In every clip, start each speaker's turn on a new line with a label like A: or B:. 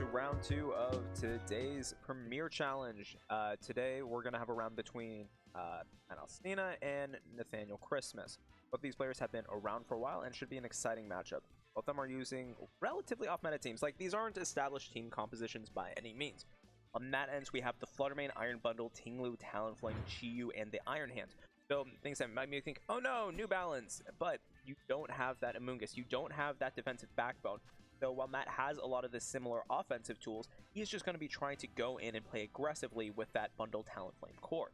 A: to round 2 of today's Premier Challenge. Today we're going to have a round between Alcina and Nathaniel Christmas. Both these players have been around for a while and should be an exciting matchup. Both of them are using relatively off-meta teams. Like, these aren't established team compositions by any means. On that end, we have the Fluttermane, Iron Bundle, Tinglu, Talonflame, Chiyu, and the Iron Hands. So things that might make you think, oh no, New Balance, but you don't have that Amoonguss, you don't have that defensive backbone. So while Matt has a lot of the similar offensive tools, he's just going to be trying to go in and play aggressively with that Bundle Talonflame core.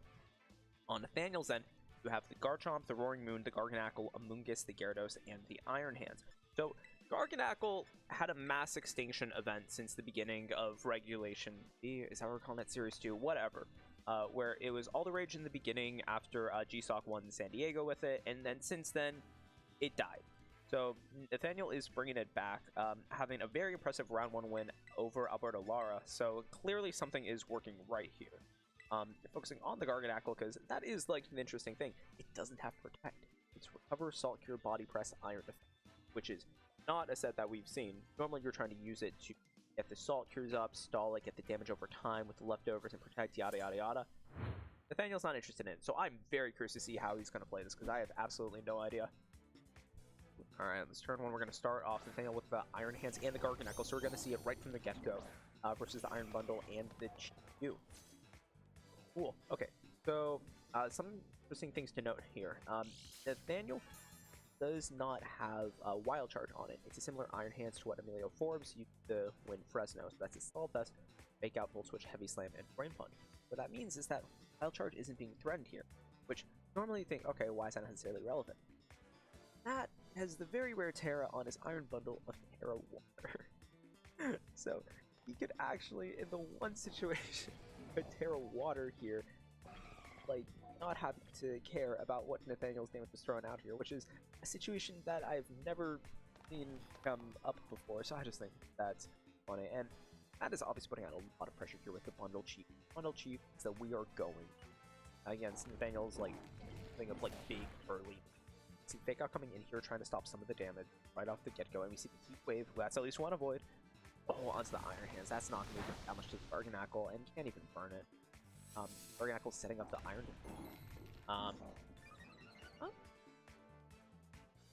A: On Nathaniel's end, you have the Garchomp, the Roaring Moon, the Garganacl, Amoonguss, the Gyarados, and the Iron Hands. So Garganacl had a mass extinction event since the beginning of Regulation B, is that what we're calling that, Series 2, whatever. Where it was all the rage in the beginning after GSOC won San Diego with it, and then since then, it died. So Nathaniel is bringing it back, having a very impressive round 1 win over Alberto Lara, so clearly something is working right here. Focusing on the Garganacl, because that is like an interesting thing. It doesn't have Protect. It's Recover, Salt Cure, Body Press, Iron Defense, which is not a set that we've seen. Normally you're trying to use it to get the Salt Cures up, stall it, get the damage over time with the leftovers and Protect, yada yada yada. Nathaniel's not interested in it, so I'm very curious to see how he's going to play this, because I have absolutely no idea. Alright, this turn 1, we're going to start off Nathaniel with the Iron Hands and the Garganacl, so we're going to see it right from the get-go versus the Iron Bundle and the Chiyu. Cool. Okay, so some interesting things to note here. Nathaniel does not have a Wild Charge on it. It's a similar Iron Hands to what Emilio Forbes used to win Fresno, so that's his Stall Test, Fake Out, Volt Switch, Heavy Slam, and Brain Punch. What that means is that Wild Charge isn't being threatened here, which normally you think, okay, why is that not necessarily relevant? Matt has the very rare Terra on his Iron Bundle of Terra Water. So he could actually, in the one situation, put Terra Water here, like, not happy to care about what Nathaniel's damage was thrown out here, which is a situation that I've never seen come up before, so I just think that's funny. And that is obviously putting out a lot of pressure here with the Bundle Chief. Bundle Chief is that we are going against Nathaniel's, like, thing of, like, big early. See Fake Out coming in here trying to stop some of the damage right off the get-go, and we see the Heat Wave, that's at least one avoid. Oh, onto the Iron Hands, that's not going to do that much to the Garganacl, and you can't even burn it. Garganacl setting up the Iron. Huh?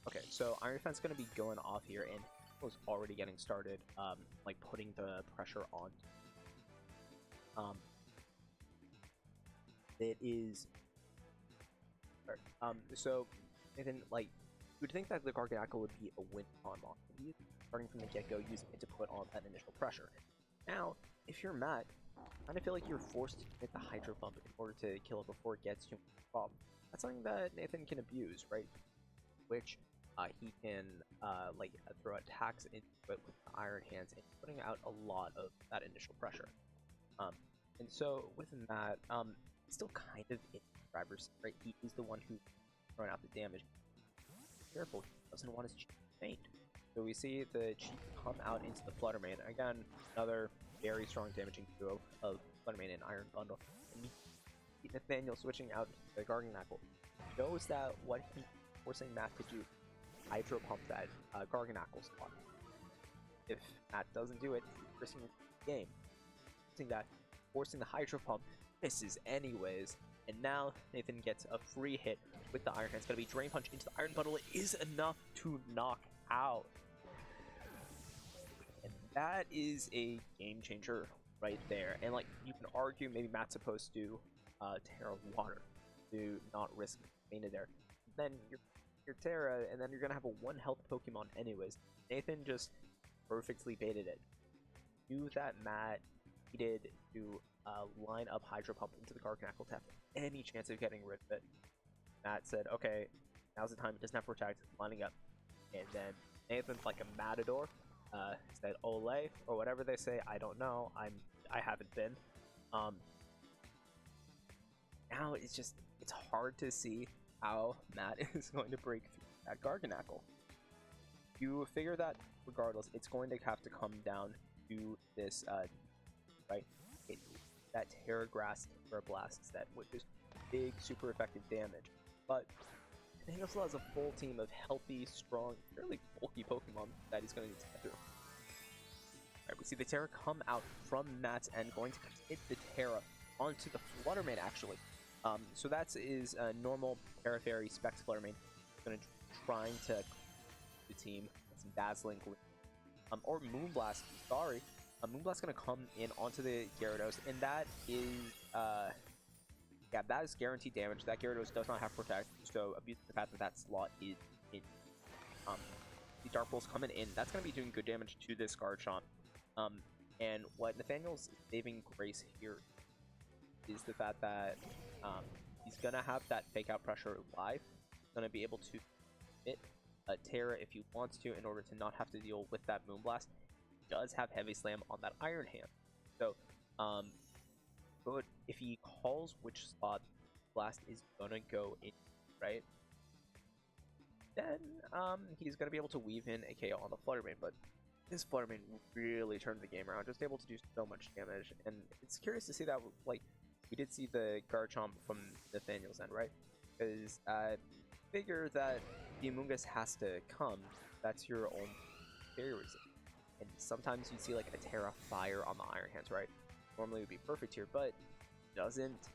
A: Okay, so Iron Defense is going to be going off here, and was already getting started, like putting the pressure on. It is. So, Nathan, like, you would think that the Garganacl would be a win on lock. He's starting from the get-go, using it to put on that initial pressure. Now, if you're Matt, I kind of feel like you're forced to hit the Hydro Pump in order to kill it before it gets to a problem. That's something that Nathan can abuse, right? Which he can like throw attacks into it with the Iron Hands and putting out a lot of that initial pressure. And so with that, still kind of in the driver's seat, right? He is the one who's throwing out the damage. Careful, he doesn't want his Chief to faint. So we see the Chief come out into the Fluttermane. Again, another very strong damaging duo of Fluttermane and Iron Bundle. And Nathaniel switching out to the Garganacl knows that what he's forcing Matt to do, Hydro Pump that Garganacl spot. If Matt doesn't do it, he's risking the game. Forcing the Hydro Pump misses anyways, and now Nathan gets a free hit with the Iron Hand. It's going to be Drain Punch into the Iron Bundle. It is enough to knock out. And that is a game changer right there. And like, you can argue maybe Matt's supposed to Terra Water to not risk fainted there. Then your Terra, and then you're going to have a 1 health Pokemon anyways. Nathan just perfectly baited it. Knew that Matt needed to line up Hydro Pump into the Garganacl to have any chance of getting rid of it. Matt said, okay, now's the time, it doesn't have Protect, lining up. And then Nathan, like a matador, said Ole, or whatever they say, I don't know, I haven't been. Now it's hard to see how Matt is going to break through that Garganacl. You figure that regardless, it's going to have to come down to this, right? That Terra Grass, Terra Blast set, which is big, super effective damage. But he also has a full team of healthy, strong, fairly bulky Pokemon that he's going to need to get through. Alright, We see the Terra come out from Matt's end, going to hit the Terra onto the Fluttermane, actually. So that is a normal Terra Fairy Specs Fluttermane. Going to trying to the team with some Dazzling or Moonblast. Sorry, Moonblast going to come in onto the Gyarados, and that is yeah, that is guaranteed damage. That Gyarados does not have Protect, so abuse the fact that that slot is in. The Dark Pulse coming in, that's going to be doing good damage to this Garchomp. And what Nathaniel's saving grace here is the fact that he's going to have that Fake Out Pressure live. He's going to be able to hit a Terra if he wants to in order to not have to deal with that Moonblast. He does have Heavy Slam on that Iron Hand. So, but if he calls which slot Blast is going to go in, right? Then he's going to be able to weave in a KO on the Fluttermane, but this Fluttermane really turned the game around, just able to do so much damage, and it's curious to see that, like, we did see the Garchomp from Nathaniel's end, right? Because I figure that the Amoonguss has to come, that's your own Fairy Resist, and sometimes you see like a Terra Fire on the Iron Hands, right? Normally it would be perfect here, but doesn't.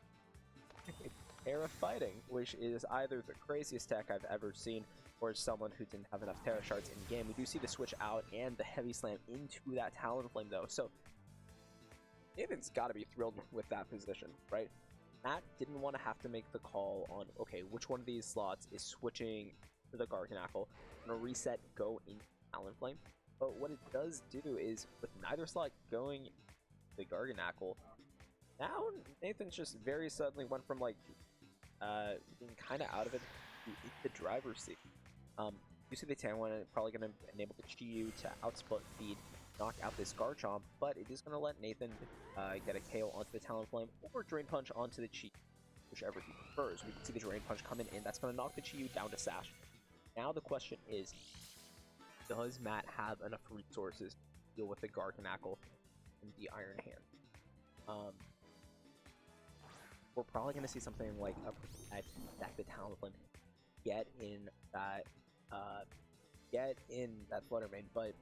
A: Terra Fighting, which is either the craziest tech I've ever seen, or someone who didn't have enough Terra Shards in game. We do see the switch out and the Heavy Slam into that Talonflame though, so Nathan's got to be thrilled with that position, right? Matt didn't want to have to make the call on, okay, which one of these slots is switching to the Garganackle, gonna reset, go into Talonflame. But what it does do is, with neither slot going the Garganackle, now Nathan's just very suddenly went from like being kind of out of it to the driver's seat. You see the Tanwan probably going to enable the Chi-Yu to outsplit feed, knock out this Garchomp, but it is going to let Nathan get a KO onto the Talonflame or Drain Punch onto the Chi, whichever he prefers. We can see the Drain Punch coming in. That's going to knock the Chi-Yu down to Sash. Now the question is, does Matt have enough resources to deal with the Garganackle and the Iron Hand? We're probably going to see something like a Protect that the Talonflame get in that Fluttermane, but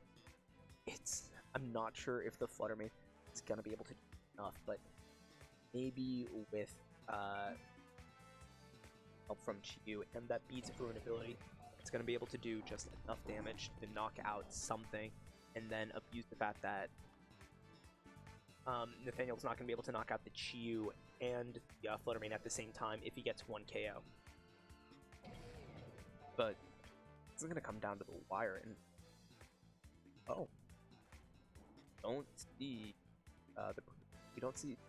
A: I'm not sure if the Fluttermane is going to be able to do enough, but maybe with help from Chi-Yu and that Beats of Ruin ability, it's going to be able to do just enough damage to knock out something, and then abuse the fact that Nathaniel's not going to be able to knock out the Chi-Yu and the Fluttermane at the same time if he gets one KO. But it's going to come down to the wire, and we don't see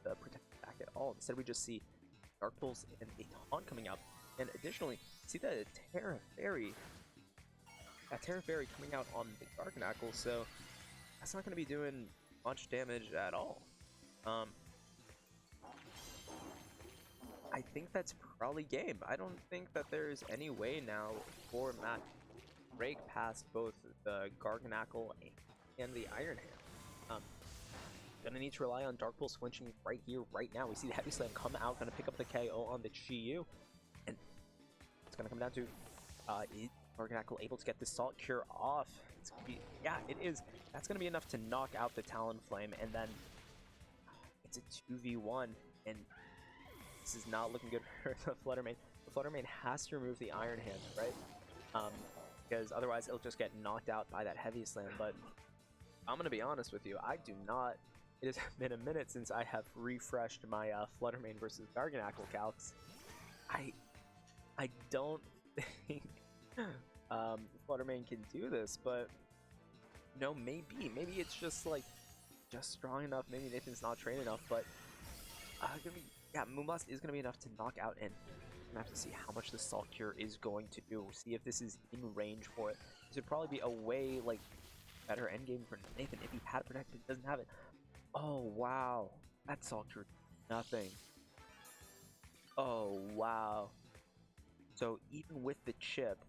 A: the Protect back at all. Instead, we just see Dark Pulse and a Taunt coming out, and additionally, see the Terra Fairy coming out on the Garganackle, so that's not going to be doing much damage at all. I think that's probably game. I don't think that there's any way now for Matt to break past both the Garganackle and the Iron Hand. Gonna need to rely on Dark Pulse flinching right here, right now. We see the Heavy Slam come out, gonna pick up the KO on the Chi-Yu, and it's gonna come down to is Garganackle able to get the Salt Cure off? It's gonna be, yeah, it is. That's gonna be enough to knock out the Talonflame, and then it's a 2v1, and this is not looking good for the Fluttermane. The Fluttermane has to remove the Iron Hand, right? Because otherwise it'll just get knocked out by that Heavy Slam. But I'm going to be honest with you, I do not... It has been a minute since I have refreshed my Fluttermane versus Garganackle calcs. I don't think Fluttermane can do this, but no, maybe it's just like strong enough. Maybe Nathan's not trained enough, but Moonblast is gonna be enough to knock out, and I'm gonna have to see how much the Salt Cure is going to do. See if this is in range for it. This would probably be a way like better endgame for Nathan if he had Protect, but he doesn't have it. Oh wow, that Salt Cure, nothing. Oh wow. So even with the chip,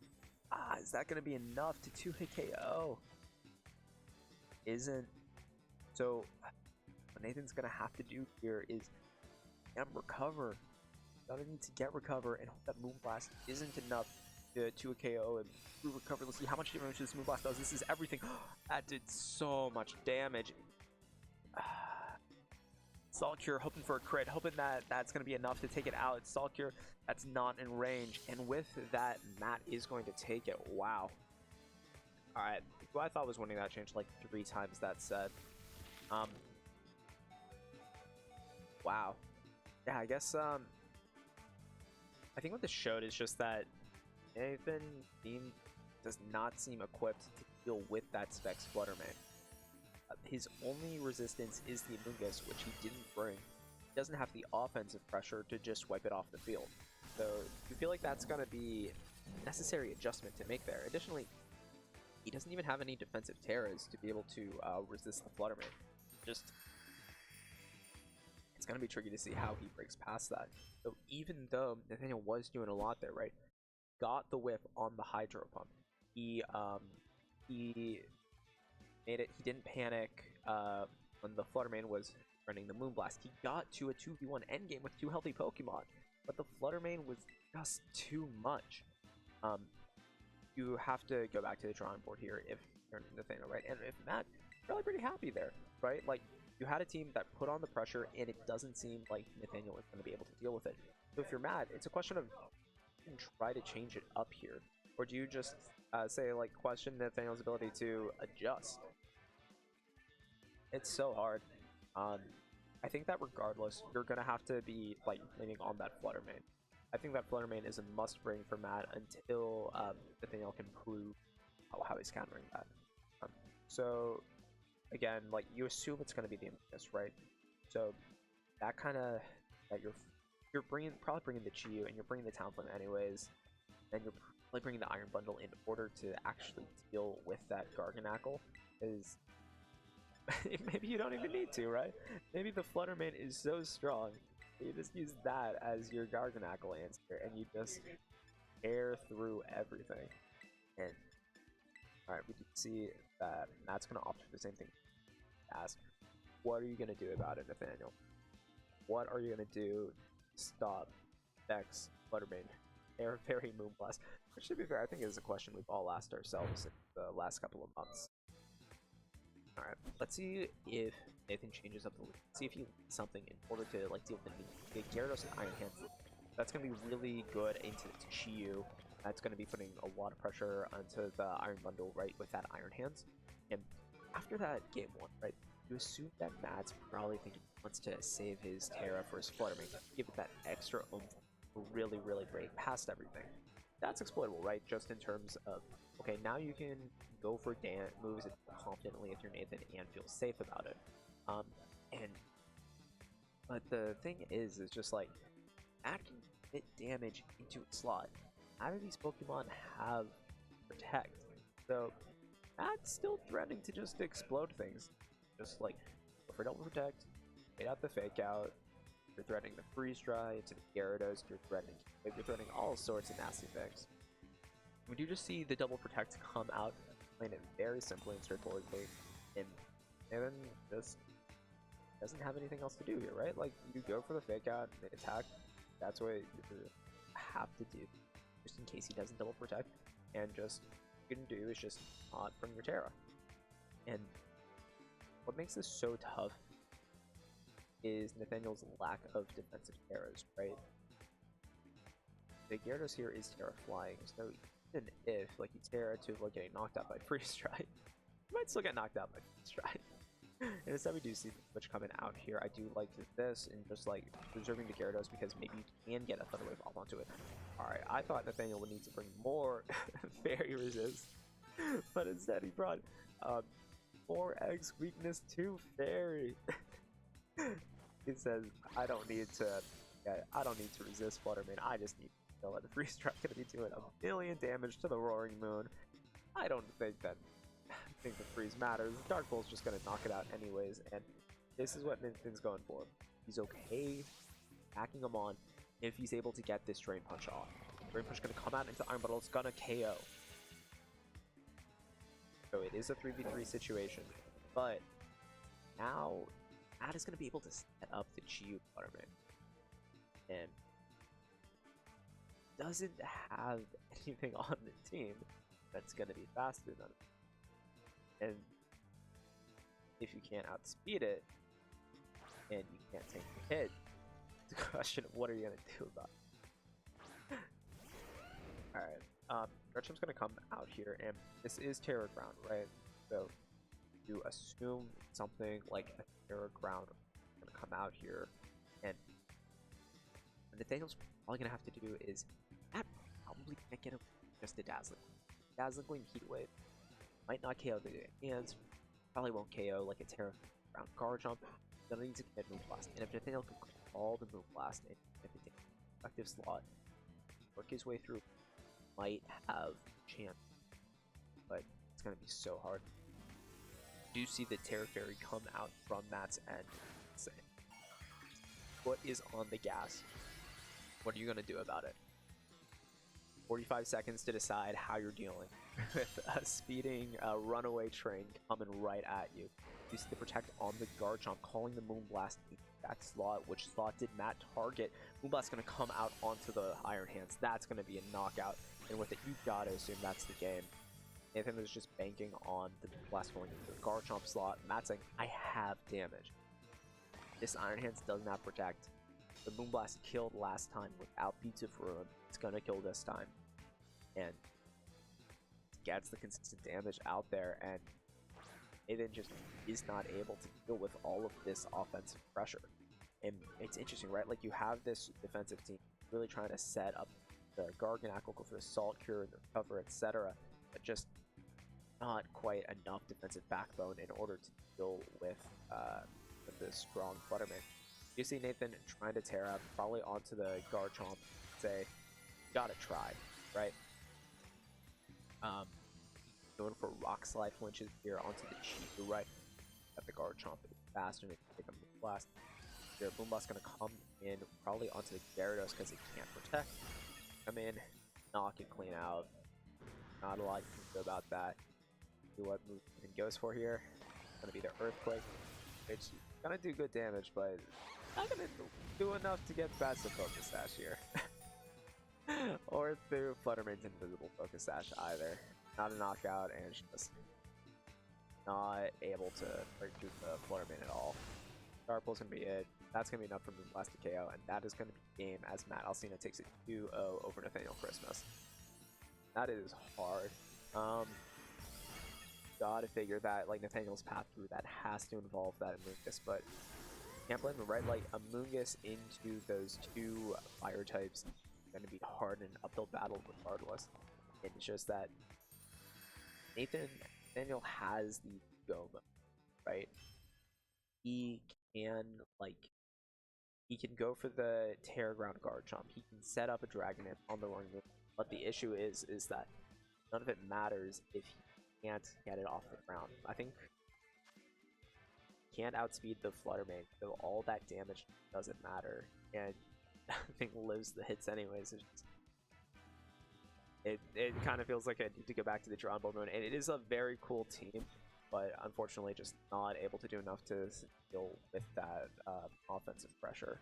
A: is that gonna be enough to 2-hit KO? Isn't. So what Nathan's gonna have to do here is recover. Gotta need to get recover and hope that Moonblast isn't enough to a KO and recover. Let's see how much damage this Moonblast does. This is everything. That did so much damage. Saltcure hoping for a crit, hoping that that's going to be enough to take it out. Saltcure, that's not in range. And with that, Matt is going to take it. Wow. All right. Who I thought was winning that changed like 3 times that set. Wow. Yeah, I guess, I think what this showed is just that Nathan Beam does not seem equipped to deal with that Specs Fluttermane. His only resistance is the Amoonguss, which he didn't bring. He doesn't have the offensive pressure to just wipe it off the field. So you feel like that's going to be a necessary adjustment to make there. Additionally, he doesn't even have any defensive Terras to be able to resist the Fluttermane. It's going to be tricky to see how he breaks past that. So even though Nathaniel was doing a lot there, right? Got the whip on the Hydro Pump. He made it. He didn't panic when the Fluttermane was running the Moonblast. He got to a 2v1 endgame with 2 healthy Pokemon, but the Fluttermane was just too much. You have to go back to the drawing board here if you're Nathaniel, right? And if Matt, really pretty happy there, right? Like, you had a team that put on the pressure, and it doesn't seem like Nathaniel is going to be able to deal with it. So if you're mad, it's a question of you can try to change it up here, or do you just say, like, question Nathaniel's ability to adjust? It's so hard. I think that regardless, you're gonna have to be like leaning on that Fluttermane. I think that Fluttermane is a must bring for Matt until Nathaniel can prove how he's countering that. So again, like, you assume it's gonna be the Amoonguss, right? So that kind of that you're probably bringing the Chiyu and you're bringing the Talonflame anyways, and you're probably bringing the Iron Bundle in order to actually deal with that Garganacl. Is maybe you don't even need to, right? Maybe the Fluttermane is so strong that you just use that as your Garganacl answer, and you just tear through everything. And alright, we can see that Matt's going to opt for the same thing. Ask, what are you going to do about it, Nathaniel? What are you going to do to stop Vex, Fluttermane, Air Fairy, Moonblast? Which, to be fair, I think is a question we've all asked ourselves in the last couple of months. Alright, let's see if Nathan changes up the lead. See if he needs something in order to like deal with the Gyarados and Iron Hands. That's going to be really good into Chiyu. That's going to be putting a lot of pressure onto the Iron Bundle, right, with that Iron Hands. And after that game 1, right, you assume that Matt's probably thinking he wants to save his Terra for his Fluttermane, give it that extra oomph to really, really break past everything. That's exploitable, right, just in terms of, okay, now you can go for moves confidently if you're Nathan and feel safe about it. But the thing is just like, Matt can hit damage into a slot. How do these Pokemon have Protect? So Matt's still threatening to just explode things. Just like, go for double Protect, wait out the Fake Out. You're threatening the Freeze Dry into the Gyarados. You're threatening all sorts of nasty things. We do just see the double Protect come out, playing it very simply and straightforwardly, and Nathan just doesn't have anything else to do here, right? Like, you go for the Fake Out, and attack. That's what you have to do, just in case he doesn't double Protect. And just what you can do is just not bring your Terra. And what makes this so tough is Nathaniel's lack of defensive Terras, right? The Gyarados here is Terra Flying, so even if like you Terra to avoid getting knocked out by Freeze Dry, you might still get knocked out by Freeze Dry. And instead we do see the switch coming out here. I do like this and just like preserving the Gyarados because maybe you can get a Thunder Wave off onto it. Alright, I thought Nathaniel would need to bring more Fairy Resist, but instead he brought 4x weakness to Fairy. He says, I don't need to resist Fluttermane, I just need to kill it. The Freeze Dry gonna be doing 1,000,000 damage to the Roaring Moon. I don't think the freeze matters. Dark Bolt's just gonna knock it out anyways, and this is what Nathan's going for. He's okay backing him on if he's able to get this Drain Punch off. Drain Punch gonna come out into the Iron Bundle, it's gonna KO. So it is a 3v3 situation, but now Matt is going to be able to set up the Chiyu Fluttermane. And doesn't have anything on the team that's going to be faster than it. And if you can't outspeed it, and you can't take the hit. It's a question of what are you gonna do about it? Alright, Gretchen's gonna come out here, and this is Terror Ground, right? So you assume something like a Terror Ground is gonna come out here, and Nathaniel's probably gonna have to do is that probably can't get him just a Dazzling Gleam Heat Wave might not KO the hands, probably won't KO like a Terra Ground Guard Jump. Gonna need to commit Moonblast, and if Nathaniel can call the Moonblast and if it's an effective slot, work his way through, might have a chance, but it's gonna be so hard. Do see the Terra Fairy come out from Matt's end. Say, what is on the gas? What are you gonna do about it? 45 seconds to decide how you're dealing with a speeding runaway train coming right at you. You see the protect on the guard jump, calling the Moonblast that slot. Which slot did Matt target? Moonblast's gonna come out onto the Iron Hands. That's gonna be a knockout. And with it, you gotta assume that's the game. Nathan is just banking on the Moonblast going into the guard jump slot. Matt's saying, I have damage. This Iron Hands does not protect. The Moonblast killed last time without Pizza Ruin. It's gonna kill this time. And gets the consistent damage out there, and Nathan just is not able to deal with all of this offensive pressure. And it's interesting, right? Like, you have this defensive team really trying to set up the Garganackle, go for the Salt Cure, the cover, etc. But just not quite enough defensive backbone in order to deal with the strong Flutterman. You see Nathan trying to tear up, probably onto the Guard Chomp, say, gotta try, right? Going for Rock Slide flinches here onto the Chifu, right? At the Guard Chomp faster and take a Moonblast. Your Moonblast gonna come in probably onto the Gyarados because it can't protect. Come in, knock it clean out. Not a lot you can do about that. See what move it goes for here. It's gonna be the Earthquake, which is gonna do good damage, but not gonna do enough to get past the Focus Sash here. Or through Fluttermane's invisible Focus Sash either. Not a knockout, and just not able to break through the Fluttermane at all. Starple's gonna be it. That's gonna be enough for Moonblast to KO, and that is gonna be game as Matt Alcina takes it 2-0 over Nathaniel Christmas. That is hard. Gotta figure that, like, Nathaniel's path through that has to involve that Amoonguss, but can't blame him, right? Like, Amoonguss into those two fire types is gonna be hard in an uphill battle regardless. And it's just that Nathaniel has the go mode, right? He can, like, he can go for the Terror Ground Guard Jump. He can set up a Dragonite on the wrong move. But the issue is that none of it matters if he can't get it off the ground. I think he can't outspeed the Fluttermane, so all that damage doesn't matter. And I think lives the hits anyways. It kind of feels like I need to go back to the Drawn Ball mode, and it is a very cool team, but unfortunately just not able to do enough to deal with that offensive pressure.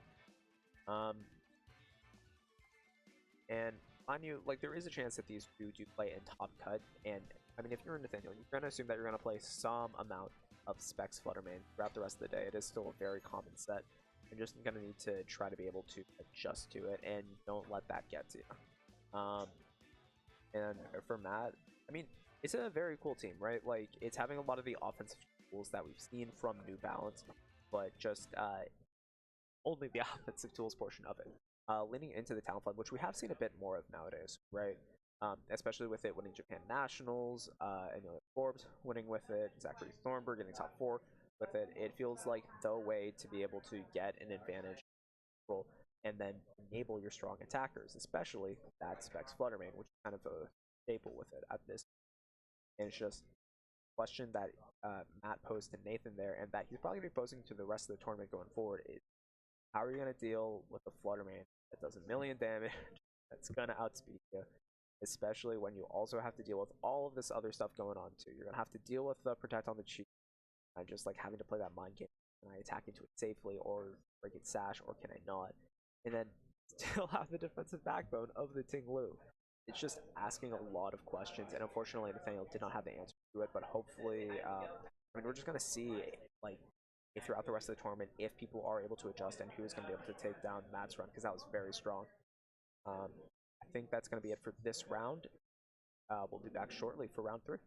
A: And mind you, like, there is a chance that these two do play in top cut, and I mean, if you're in Nathaniel, you're going to assume that you're going to play some amount of Specs Fluttermane throughout the rest of the day. It is still a very common set. You're just going to need to try to be able to adjust to it, and don't let that get to you. And for Matt, I mean, it's a very cool team, right? Like, it's having a lot of the offensive tools that we've seen from New Balance, but just only the offensive tools portion of it. Leaning into the Talent Flood, which we have seen a bit more of nowadays, right? Especially with it winning Japan Nationals, and Forbes winning with it, Zachary Thornburg getting top 4 with it. It feels like the way to be able to get an advantage and then enable your strong attackers, especially that Specs Fluttermane, which is kind of a staple with it at this. And it's just a question that Matt posed to Nathan there, and that he's probably going to be posing to the rest of the tournament going forward, is how are you going to deal with a Fluttermane that does 1,000,000 damage, that's going to outspeed you, especially when you also have to deal with all of this other stuff going on too. You're going to have to deal with the Protect on the cheat, and just like having to play that mind game. Can I attack into it safely, or break its sash, or can I not? And then still have the defensive backbone of the Ting Lu. It's just asking a lot of questions, and unfortunately Nathaniel did not have the answer to it, but hopefully, I mean, we're just going to see, like, throughout the rest of the tournament if people are able to adjust and who is going to be able to take down Matt's run, because that was very strong. I think that's going to be it for this round. We'll be back shortly for round 3.